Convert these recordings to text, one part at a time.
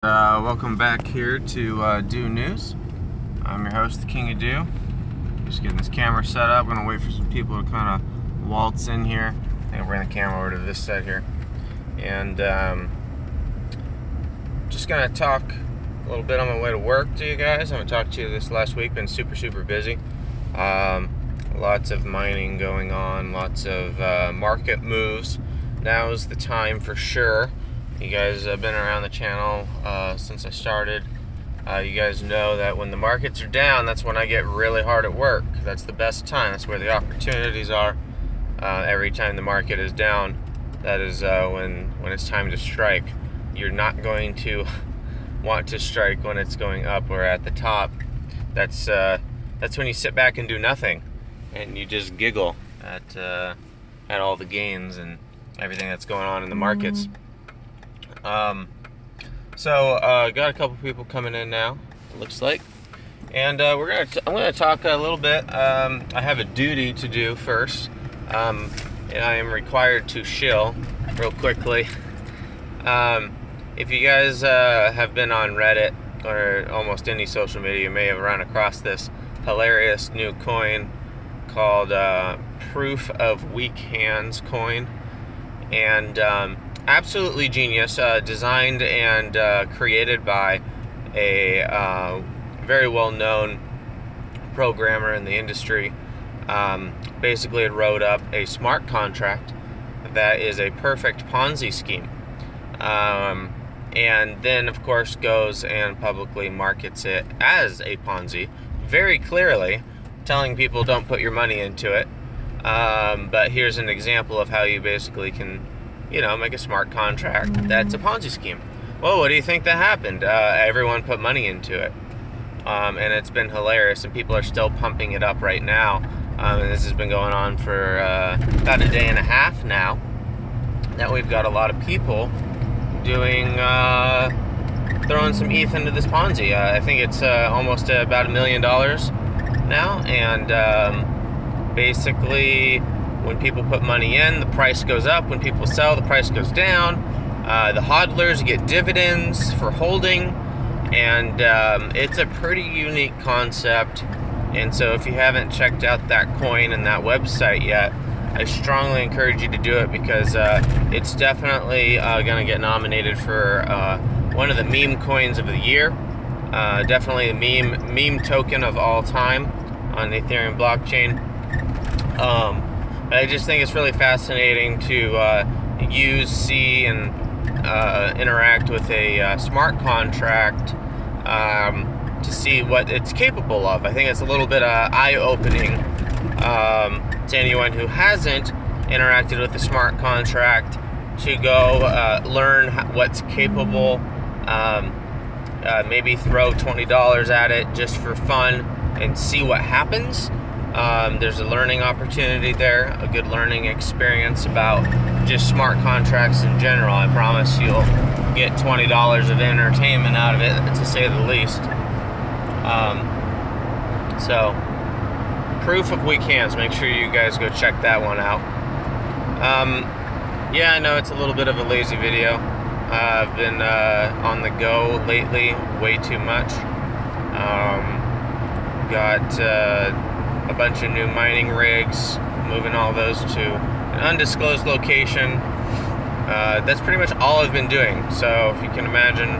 Welcome back here to Do News. I'm your host, the King of Do. Just getting this camera set up. I'm gonna wait for some people to kind of waltz in here. I'm gonna bring the camera over to this side here, and just gonna talk a little bit on my way to work to you guys. I haven't talked to you this last week. Been super busy. Lots of mining going on. Lots of market moves. Now is the time for sure. You guys have been around the channel since I started. You guys know that when the markets are down, that's when I get really hard at work. That's the best time. That's where the opportunities are. Every time the market is down, that is when it's time to strike. You're not going to want to strike when it's going up or at the top. That's when you sit back and do nothing, and you just giggle at all the gains and everything that's going on in the markets. Got a couple people coming in now, it looks like, and I'm gonna talk a little bit. I have a duty to do first, and I am required to shill real quickly. If you guys have been on Reddit or almost any social media, you may have run across this hilarious new coin called Proof of Weak Hands coin, and absolutely genius, designed and created by a very well-known programmer in the industry. Basically, it wrote up a smart contract that is a perfect Ponzi scheme, and then of course goes and publicly markets it as a Ponzi, very clearly telling people don't put your money into it. But here's an example of how you basically can, make a smart contract that's a Ponzi scheme. Well, what do you think that happened? Everyone put money into it. And it's been hilarious, and people are still pumping it up right now. And this has been going on for about a day and a half now. Now we've got a lot of people doing, throwing some ETH into this Ponzi. I think it's almost about $1 million now. And basically, when people put money in, the price goes up. When people sell, the price goes down. The hodlers get dividends for holding, and it's a pretty unique concept. And so if you haven't checked out that coin and that website yet, I strongly encourage you to do it, because it's definitely going to get nominated for one of the meme coins of the year. Definitely the meme token of all time on the Ethereum blockchain. I just think it's really fascinating to use, see, and interact with a smart contract to see what it's capable of. I think it's a little bit eye-opening to anyone who hasn't interacted with the smart contract to go learn what's capable. Maybe throw $20 at it just for fun and see what happens. There's a learning opportunity there, a good learning experience about just smart contracts in general. I promise you'll get $20 of entertainment out of it, to say the least. So, Proof of Weak Hands, make sure you guys go check that one out. Yeah, I know it's a little bit of a lazy video. I've been on the go lately, way too much. Got a bunch of new mining rigs, moving all those to an undisclosed location. That's pretty much all I've been doing. So if you can imagine,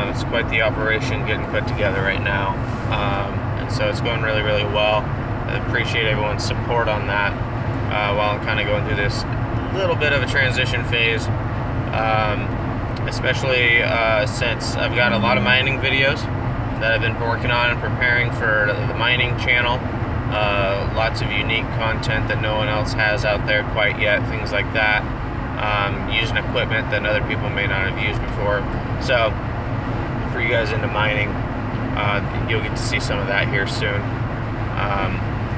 it's quite the operation getting put together right now. And so it's going really well. I appreciate everyone's support on that while I'm kind of going through this little bit of a transition phase. Especially since I've got a lot of mining videos that I've been working on and preparing for the mining channel. Lots of unique content that no one else has out there quite yet, things like that. Using equipment that other people may not have used before. So, for you guys into mining, you'll get to see some of that here soon.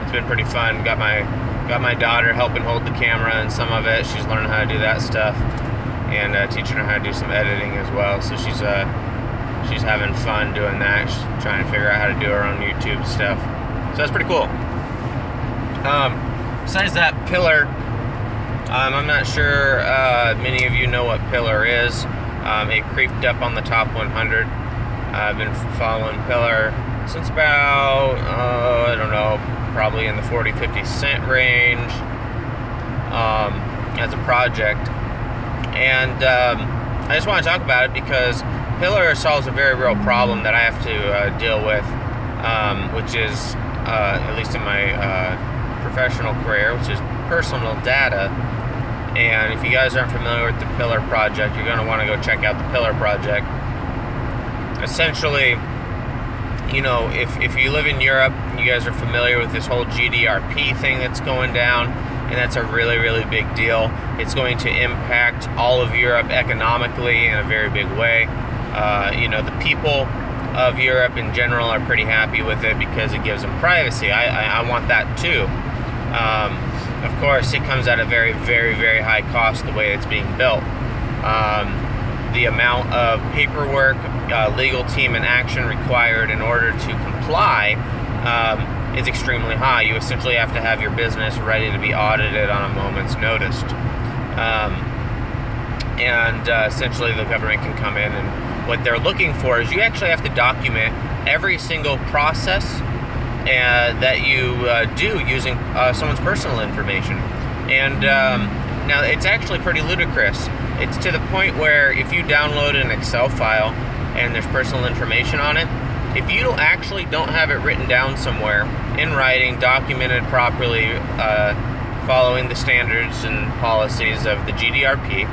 It's been pretty fun. Got my daughter helping hold the camera and some of it. She's learning how to do that stuff, and teaching her how to do some editing as well. So she's having fun doing that. She's trying to figure out how to do her own YouTube stuff. So that's pretty cool. Besides that, Pillar, I'm not sure many of you know what Pillar is. It creeped up on the top 100. I've been following Pillar since about, I don't know, probably in the 40-50 cent range as a project. And I just want to talk about it because Pillar solves a very real problem that I have to deal with, which is, at least in my professional career, which is personal data. And if you guys aren't familiar with the Pillar project, you're going to want to go check out the Pillar project. Essentially, you know, if you live in Europe, you guys are familiar with this whole GDRP thing that's going down, and that's a really, really big deal. It's going to impact all of Europe economically in a very big way. You know, the people of Europe in general are pretty happy with it because it gives them privacy. I want that too. Of course, it comes at a very, very, very high cost the way it's being built. The amount of paperwork, legal team and action required in order to comply is extremely high. You essentially have to have your business ready to be audited on a moment's notice. Essentially the government can come in, and what they're looking for is you actually have to document every single process that you do using someone's personal information. And now it's actually pretty ludicrous. It's to the point where if you download an Excel file and there's personal information on it, if you actually don't have it written down somewhere in writing, documented properly, following the standards and policies of the GDRP,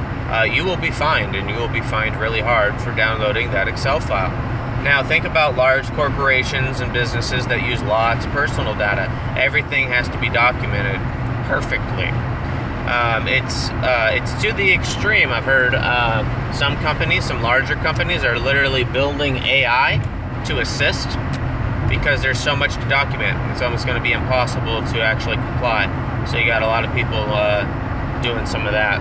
you will be fined, and you will be fined really hard for downloading that Excel file. Now think about large corporations and businesses that use lots of personal data. Everything has to be documented perfectly. It's to the extreme. I've heard some companies, some larger companies, are literally building AI to assist because there's so much to document. It's almost going to be impossible to actually comply. So you got a lot of people doing some of that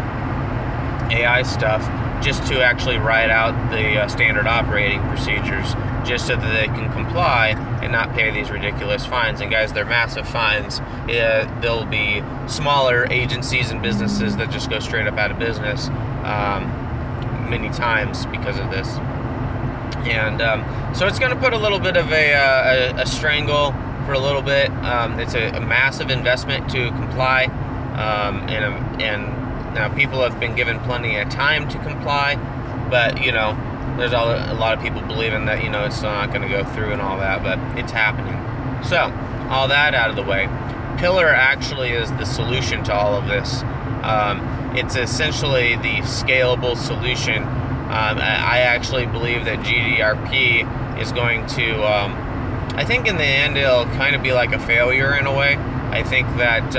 AI stuff just to actually write out the standard operating procedures, just so that they can comply and not pay these ridiculous fines. And guys, they're massive fines. There'll be smaller agencies and businesses that just go straight up out of business many times because of this. And so it's going to put a little bit of a strangle for a little bit. It's a massive investment to comply, and now people have been given plenty of time to comply, but you know, there's a lot of people believing that, you know, it's still not going to go through and all that, but it's happening. So all that out of the way, Pillar actually is the solution to all of this. It's essentially the scalable solution. I actually believe that GDRP is going to, I think in the end it'll kind of be like a failure in a way. I think that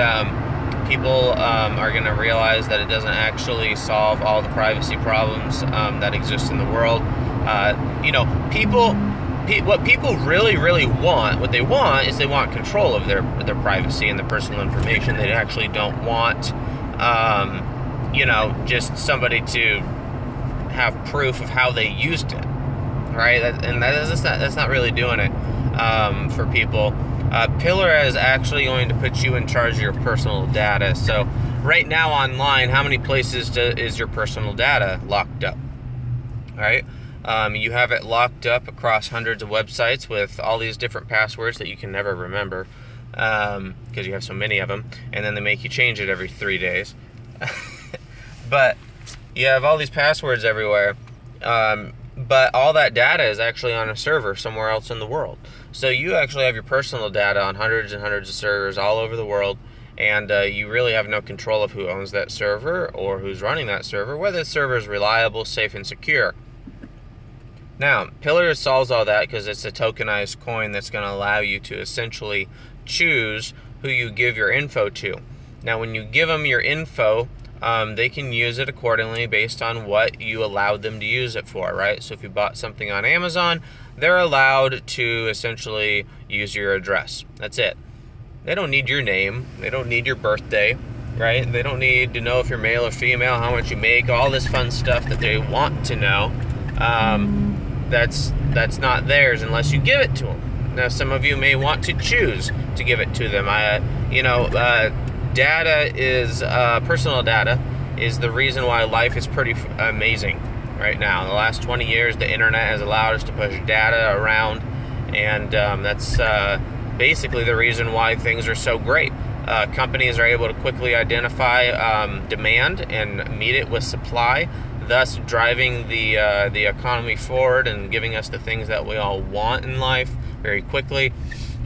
people are going to realize that it doesn't actually solve all the privacy problems that exist in the world. You know, what people really, really want, what they want is they want control of their privacy and their personal information. They actually don't want, you know, just somebody to have proof of how they used it, right? That's not really doing it for people. Pillar is actually going to put you in charge of your personal data. So right now online, how many places is your personal data locked up? All right. You have it locked up across hundreds of websites with all these different passwords that you can never remember because you have so many of them, and then they make you change it every 3 days. But you have all these passwords everywhere. But all that data is actually on a server somewhere else in the world. So you actually have your personal data on hundreds and hundreds of servers all over the world, and you really have no control of who owns that server or who's running that server, whether the server is reliable, safe, and secure. Now, Pillar solves all that because it's a tokenized coin that's going to allow you to essentially choose who you give your info to. Now, when you give them your info, they can use it accordingly based on what you allowed them to use it for, right? So if you bought something on Amazon, they're allowed to essentially use your address. That's it. They don't need your name. They don't need your birthday, right? They don't need to know if you're male or female, how much you make, all this fun stuff that they want to know. That's not theirs unless you give it to them. Now, some of you may want to choose to give it to them. Data is personal data is the reason why life is pretty amazing, right now. In the last 20 years, the internet has allowed us to push data around, and that's basically the reason why things are so great. Companies are able to quickly identify demand and meet it with supply, thus driving the economy forward and giving us the things that we all want in life very quickly.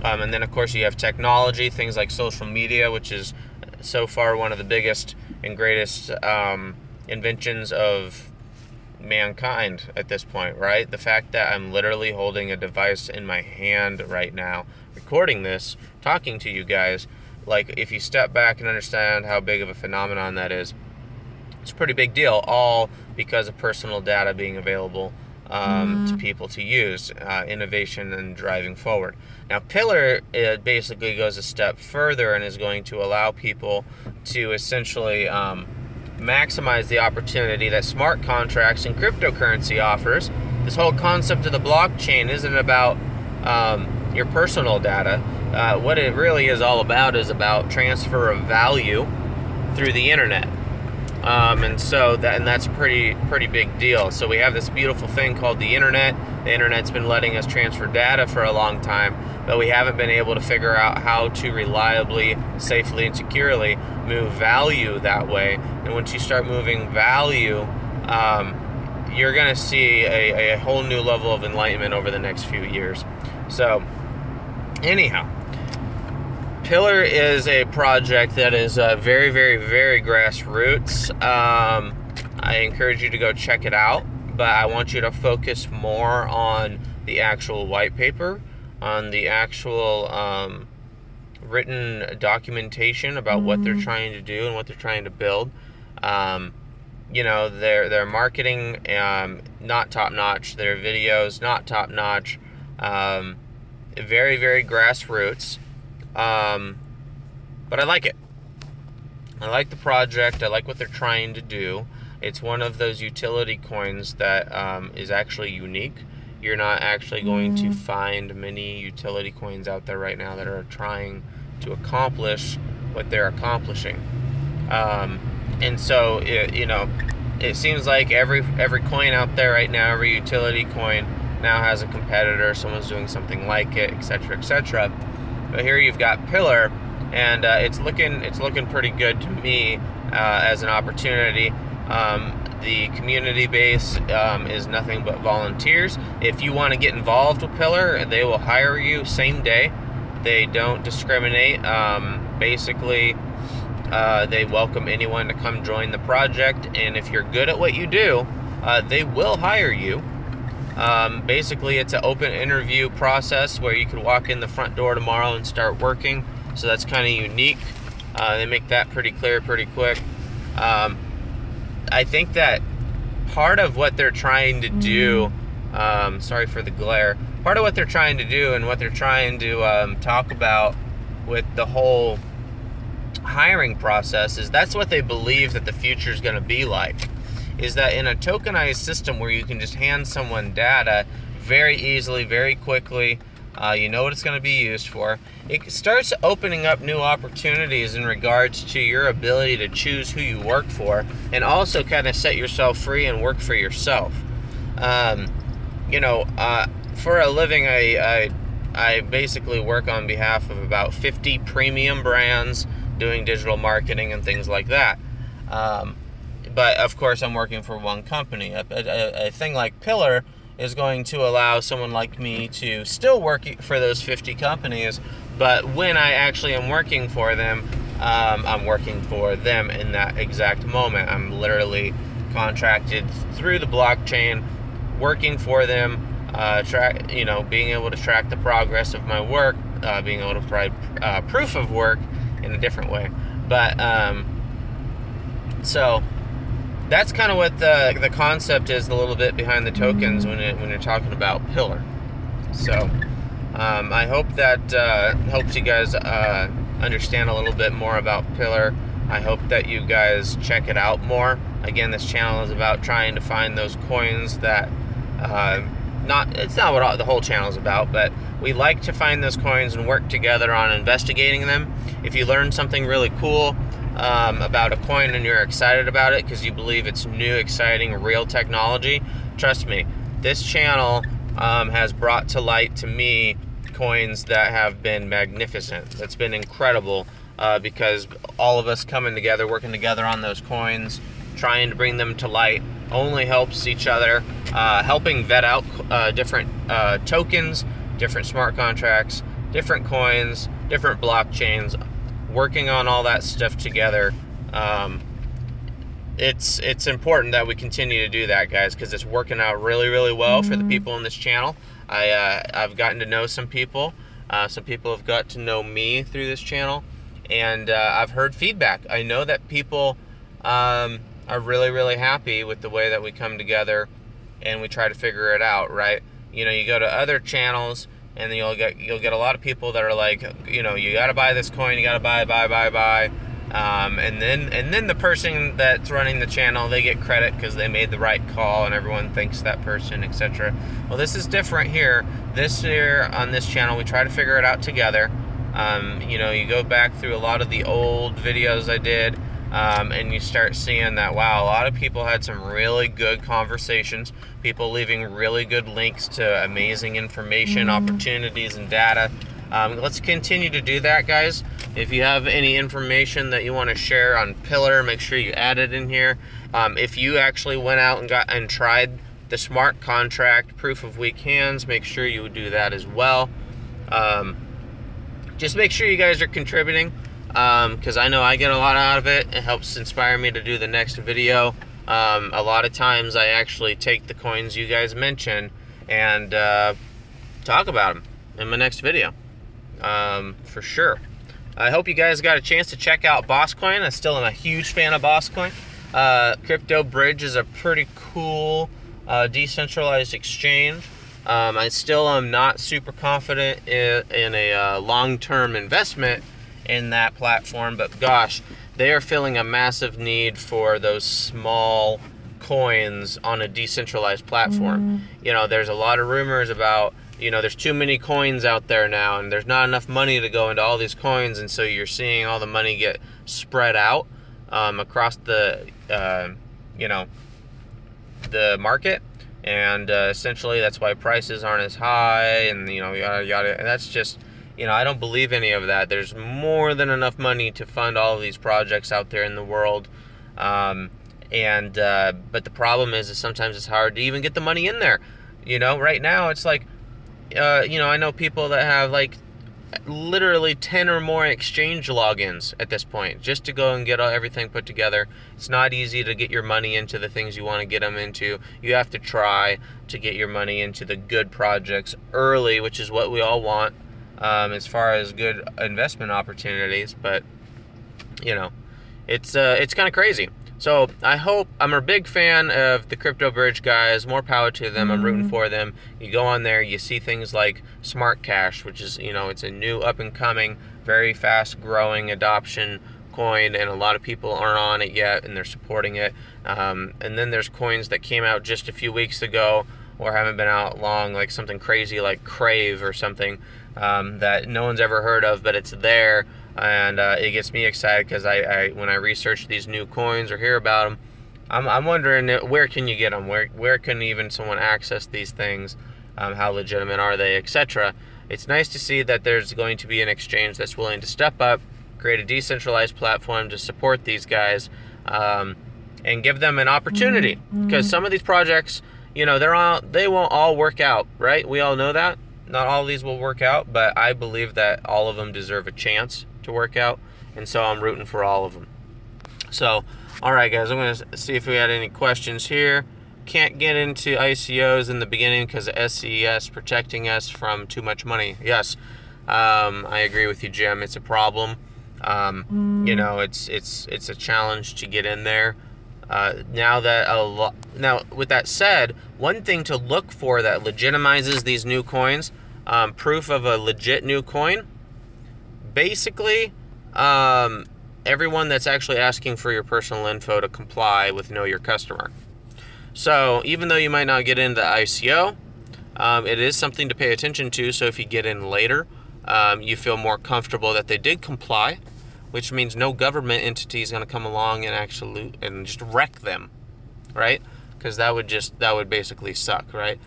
And then, of course, you have technology, things like social media, which is so far one of the biggest and greatest inventions of mankind at this point, right? The fact that I'm literally holding a device in my hand right now, recording this, talking to you guys, like, if you step back and understand how big of a phenomenon that is, it's a pretty big deal, all because of personal data being available to people to use, innovation and driving forward. Now, Pillar basically goes a step further and is going to allow people to essentially maximize the opportunity that smart contracts and cryptocurrency offers. This whole concept of the blockchain isn't about your personal data. What it really is all about is about transfer of value through the internet. And that's a pretty big deal. So we have this beautiful thing called the internet. The internet's been letting us transfer data for a long time, but we haven't been able to figure out how to reliably, safely, and securely move value that way. And once you start moving value, you're going to see a whole new level of enlightenment over the next few years. So anyhow, Pillar is a project that is very, very, very grassroots. I encourage you to go check it out, but I want you to focus more on the actual white paper, on the actual written documentation about what they're trying to do and what they're trying to build. You know, their marketing, not top-notch. Their videos, not top-notch. Very, very grassroots. But I like it. I like the project. I like what they're trying to do. It's one of those utility coins that is actually unique. You're not actually going to find many utility coins out there right now that are trying to accomplish what they're accomplishing. And so, it seems like every coin out there right now, every utility coin now has a competitor. Someone's doing something like it, etc., etc. But here you've got Pillar, and it's looking pretty good to me as an opportunity. The community base is nothing but volunteers. If you want to get involved with Pillar, they will hire you same day. They don't discriminate. Basically, they welcome anyone to come join the project, and if you're good at what you do, they will hire you. Basically, it's an open interview process where you could walk in the front door tomorrow and start working. So that's kind of unique. They make that pretty clear pretty quick. I think that part of what they're trying to do, sorry for the glare, part of what they're trying to do and what they're trying to talk about with the whole hiring process is that's what they believe that the future is going to be like. Is that in a tokenized system where you can just hand someone data very easily, very quickly, you know what it's going to be used for, it starts opening up new opportunities in regards to your ability to choose who you work for and also kind of set yourself free and work for yourself. For a living, I basically work on behalf of about 50 premium brands doing digital marketing and things like that. But of course, I'm working for one company. A thing like Pillar is going to allow someone like me to still work for those 50 companies, but when I actually am working for them, I'm working for them in that exact moment. I'm literally contracted through the blockchain, working for them, being able to track the progress of my work, being able to provide proof of work in a different way. But so that's kind of what the concept is a little bit behind the tokens when you're talking about Pillar. So I hope that helps you guys understand a little bit more about Pillar. I hope that you guys check it out more. Again, this channel is about trying to find those coins that it's not what the whole channel is about, but we like to find those coins and work together on investigating them. If you learn something really cool, about a coin and you're excited about it because you believe it's new, exciting, real technology, trust me, this channel has brought to light to me coins that have been magnificent. That's been incredible because all of us coming together, working together on those coins, trying to bring them to light only helps each other, helping vet out different tokens, different smart contracts, different coins, different blockchains, working on all that stuff together. It's important that we continue to do that, guys, because it's working out really, really well for the people in this channel. I've gotten to know some people. Some people have got to know me through this channel, and I've heard feedback. I know that people are really, really happy with the way that we come together and we try to figure it out, right? You know, you go to other channels and you'll get a lot of people that are like, you know, you got to buy this coin, you got to buy. And then the person that's running the channel, they get credit because they made the right call and everyone thanks that person, etc. Well, this is different here. This year on this channel, we try to figure it out together. You know, you go back through a lot of the old videos I did, and you start seeing that, wow, a lot of people had some really good conversations, people leaving really good links to amazing information, opportunities, and data. Let's continue to do that, guys. If you have any information that you want to share on Pillar, make sure you add it in here. If you actually went out and tried the smart contract proof of weak hands, make sure you do that as well. Just make sure you guys are contributing, because I know I get a lot out of it. It helps inspire me to do the next video. A lot of times I actually take the coins you guys mention and talk about them in my next video. For sure. I hope you guys got a chance to check out Bosscoin. I still am a huge fan of Bosscoin. Crypto Bridge is a pretty cool decentralized exchange. I still am not super confident in a long-term investment in that platform, but gosh, they are filling a massive need for those small coins on a decentralized platform. You know, there's a lot of rumors about, you know, there's too many coins out there now and there's not enough money to go into all these coins, and so you're seeing all the money get spread out across the you know, the market, and essentially that's why prices aren't as high, and you know, yada yada. And that's just, you know, I don't believe any of that. There's more than enough money to fund all of these projects out there in the world. But the problem is sometimes it's hard to even get the money in there. You know, right now it's like, you know, I know people that have like literally 10 or more exchange logins at this point just to go and get everything put together. It's not easy to get your money into the things you want to get them into. You have to try to get your money into the good projects early, which is what we all want, as far as good investment opportunities. But you know, it's kind of crazy. So I'm a big fan of the Crypto Bridge guys. More power to them. I'm rooting for them. You go on there, you see things like Smart Cash, which is, you know, it's a new up and coming, very fast growing adoption coin, and a lot of people aren't on it yet and they're supporting it. And then there's coins that came out just a few weeks ago or haven't been out long, like something crazy like Crave or something that no one's ever heard of, but it's there. And it gets me excited because when I research these new coins or hear about them, I'm wondering, where can you get them? Where can even someone access these things? How legitimate are they, etc. It's nice to see that there's going to be an exchange that's willing to step up, create a decentralized platform to support these guys, and give them an opportunity. Because some of these projects, you know, they won't all work out, right? We all know that. Not all of these will work out, but I believe that all of them deserve a chance to work out, and so I'm rooting for all of them. So, all right, guys, I'm going to see if we had any questions here. Can't get into ICOs in the beginning because of SES protecting us from too much money. Yes, I agree with you, Jim. It's a problem. You know, it's a challenge to get in there. Now, with that said, one thing to look for that legitimizes these new coins, proof of a legit new coin. Basically, everyone that's actually asking for your personal info to comply with Know Your Customer. So even though you might not get into the ICO, it is something to pay attention to. So if you get in later, you feel more comfortable that they did comply which means no government entity is going to come along and just wreck them, right? Because that would basically suck, right?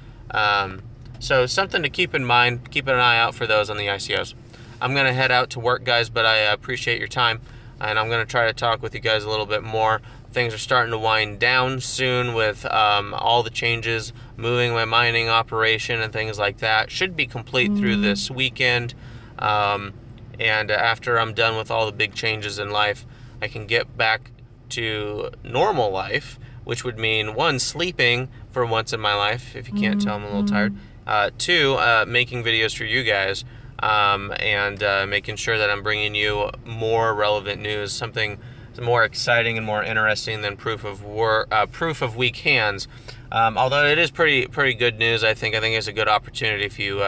So something to keep in mind. Keep an eye out for those on the ICOs. I'm going to head out to work, guys, but I appreciate your time, and I'm going to try to talk with you guys a little bit more. Things are starting to wind down soon with all the changes, moving my mining operation and things like that. Should be complete through this weekend. And after I'm done with all the big changes in life, I can get back to normal life, which would mean, one, sleeping for once in my life. If you can't tell, I'm a little tired. Two, making videos for you guys, and making sure that I'm bringing you more relevant news, something more exciting and more interesting than proof of weak hands. Although it is pretty good news, I think it's a good opportunity if you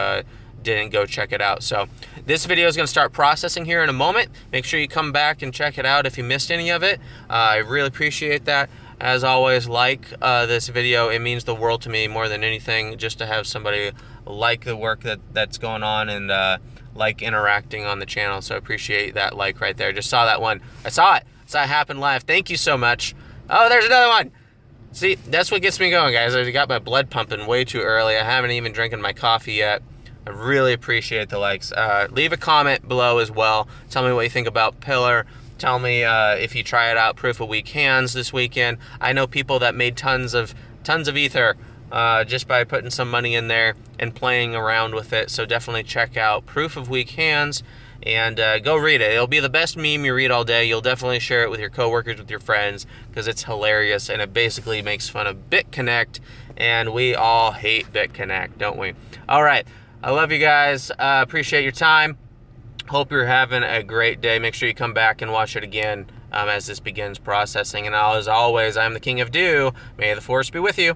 didn't go check it out. So this video is going to start processing here in a moment. Make sure you come back and check it out if you missed any of it. I really appreciate that. As always, like this video. It means the world to me more than anything, just to have somebody like the work that's going on and like interacting on the channel. So I appreciate that like right there. Just saw that one. I saw it happen live. Thank you so much. Oh, there's another one. See, that's what gets me going, guys. I got my blood pumping way too early. I haven't even drinking my coffee yet. I really appreciate the likes. Leave a comment below as well. Tell me what you think about Pillar. Tell me if you try it out, proof of weak hands this weekend. I know people that made tons of Ether just by putting some money in there and playing around with it. So definitely check out proof of weak hands and go read it. It'll be the best meme you read all day. You'll definitely share it with your coworkers, with your friends, because it's hilarious and it basically makes fun of BitConnect, and we all hate BitConnect, don't we? All right. I love you guys. Appreciate your time. Hope you're having a great day. Make sure you come back and watch it again as this begins processing. And as always, I'm the King of Do. May the Force be with you.